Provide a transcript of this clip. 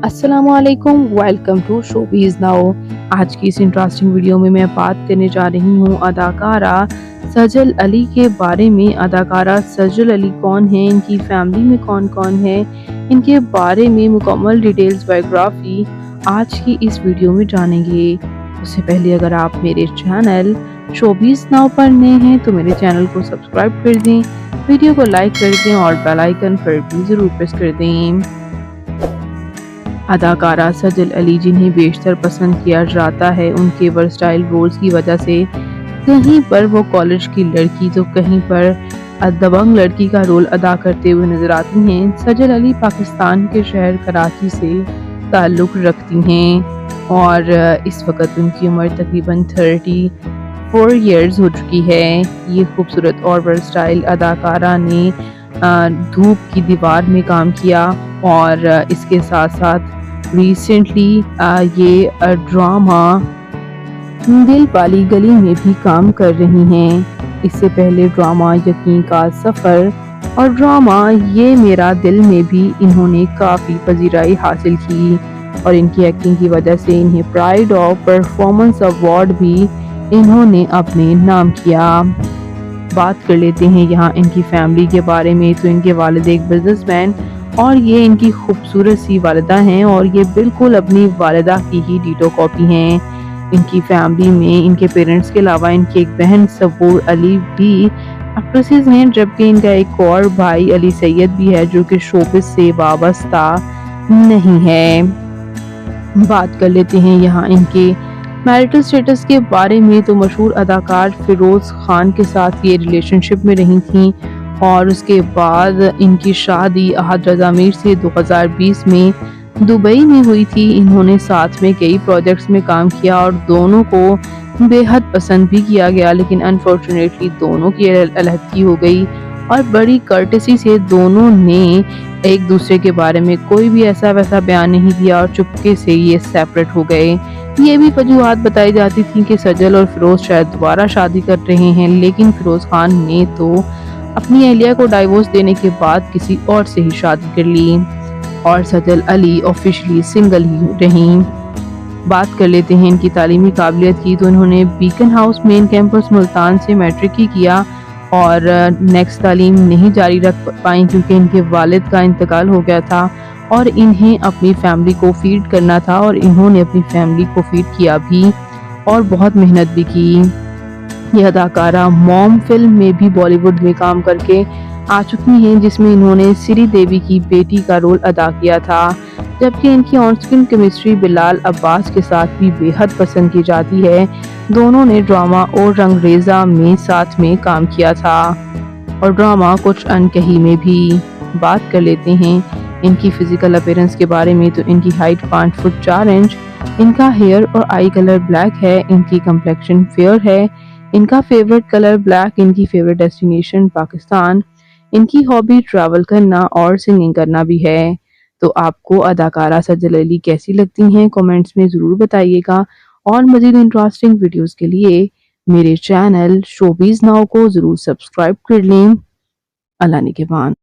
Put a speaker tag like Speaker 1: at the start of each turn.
Speaker 1: अस्सलामुअलैकुम, welcome to showbiz now. आज की इस इंटरेस्टिंग वीडियो में मैं बात करने जा रही हूँ अदाकारा सजल अली के बारे में। अदाकारा सजल अली कौन है, इनकी फैमिली में कौन कौन है, इनके बारे में मुकम्मल डिटेल्स बायोग्राफी आज की इस वीडियो में जानेंगे। उससे पहले अगर आप मेरे चैनल शोबीज नाउ पर नए हैं तो मेरे चैनल को सब्सक्राइब कर दें, वीडियो को लाइक कर दें और बेल आइकन पर भी ज़रूर प्रेस कर दें। अदाकारा सजल अली, जिन्हें बेशतर पसंद किया जाता है उनके वर्सटाइल रोल्स की वजह से, कहीं पर वो कॉलेज की लड़की तो कहीं पर दबंग लड़की का रोल अदा करते हुए नजर आती हैं। सजल अली पाकिस्तान के शहर कराची से ताल्लुक़ रखती हैं और इस वक्त उनकी उम्र तकरीबन 34 ईयर्स हो चुकी है। ये खूबसूरत और वर्सटाइल अदाकारा ने धूप की दीवार में काम किया और इसके साथ साथ रिसेंटली ये ड्रामा दिल वाली गली में भी काम कर रही हैं। इससे पहले ड्रामा यकीन का सफ़र और ड्रामा ये मेरा दिल में भी इन्होंने काफ़ी पजीराई हासिल की और इनकी एक्टिंग की वजह से इन्हें प्राइड ऑफ परफॉर्मेंस अवार्ड भी इन्होंने अपने नाम किया। बात कर लेते हैं यहाँ इनकी फैमिली के बारे में। तो इनके वालिद एक बिजनेसमैन और ये इनकी खूबसूरत सी वालिदा हैं और ये बिल्कुल अपनी वालिदा की ही डीटो कॉपी हैं। इनकी फैमिली में इनके पेरेंट्स के अलावा इनकी एक बहन सबूर अली भी एक्ट्रेसेस हैं, जबकि इनका एक और भाई अली सैयद भी है जो कि शोबिस से वाबस्ता नहीं है। बात कर लेते हैं यहाँ इनके मैरिटल स्टेटस के बारे में। तो मशहूर अदाकार फिरोज खान के साथ ये रिलेशनशिप में रही थी और उसके बाद इनकी शादी अहद रजा मीर से 2020 में दुबई में हुई थी। इन्होंने साथ में कई प्रोजेक्ट्स में काम किया और दोनों को बेहद पसंद भी किया गया, लेकिन अनफॉर्चुनेटली दोनों की अलहदगी हो गई और बड़ी कर्टेसी से दोनों ने एक दूसरे के बारे में कोई भी ऐसा वैसा बयान नहीं दिया और चुपके से ये सेपरेट हो गए। ये भी वजूहात बताई जाती थी कि सजल और फिरोज शायद दोबारा शादी कर रहे हैं, लेकिन फिरोज खान ने तो अपनी अहलिया को डाइवोर्स देने के बाद किसी और से ही शादी कर ली और सजल अली ऑफिशियली सिंगल ही रहीं। बात कर लेते हैं इनकी तालीमी काबिलियत की। तो इन्होंने beacon house main campus Multan से मैट्रिक ही किया और नेक्स्ट तालीम नहीं जारी रख पाई क्योंकि इनके वालिद का इंतकाल हो गया था और इन्हें अपनी फैमिली को फीड करना था और इन्होंने अपनी फैमिली को फीड किया भी और बहुत मेहनत भी की। यह अदाकारा मॉम फिल्म में भी बॉलीवुड में काम करके आ चुकी हैं, जिसमें इन्होंने श्री देवी की बेटी का रोल अदा किया था, जबकि इनकी on screen chemistry Bilal Abbas के साथ भी बेहद पसंद की जाती है। दोनों ने ड्रामा और रंगरेजा में साथ में काम किया था और ड्रामा कुछ अनकही में भी। बात कर लेते हैं इनकी फिजिकल अपीयरेंस के बारे में। तो इनकी हाइट 5 फुट 4 इंच, इनका हेयर और आई कलर ब्लैक है, इनकी कम्प्लेक्शन फेयर है, इनका फेवरेट कलर ब्लैक, इनकी फेवरेट डेस्टिनेशन पाकिस्तान, इनकी हॉबी ट्रैवल करना और सिंगिंग करना भी है। तो आपको अदाकारा सजल अली कैसी लगती हैं, कमेंट्स में ज़रूर बताइएगा और मज़ीद इंटरेस्टिंग वीडियोस के लिए मेरे चैनल शोबीज नाउ को ज़रूर सब्सक्राइब कर लें। अल्लाह निगहबान।